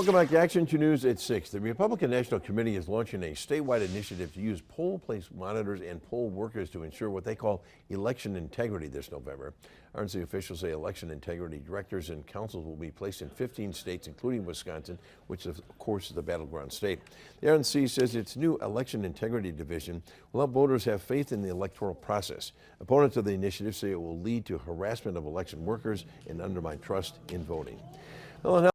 Welcome back to Action 2 News at 6. The Republican National Committee is launching a statewide initiative to use poll place monitors and poll workers to ensure what they call election integrity this November. RNC officials say election integrity directors and councils will be placed in 15 states, including Wisconsin, which of course is the battleground state. The RNC says its new election integrity division will help voters have faith in the electoral process. Opponents of the initiative say it will lead to harassment of election workers and undermine trust in voting. Well,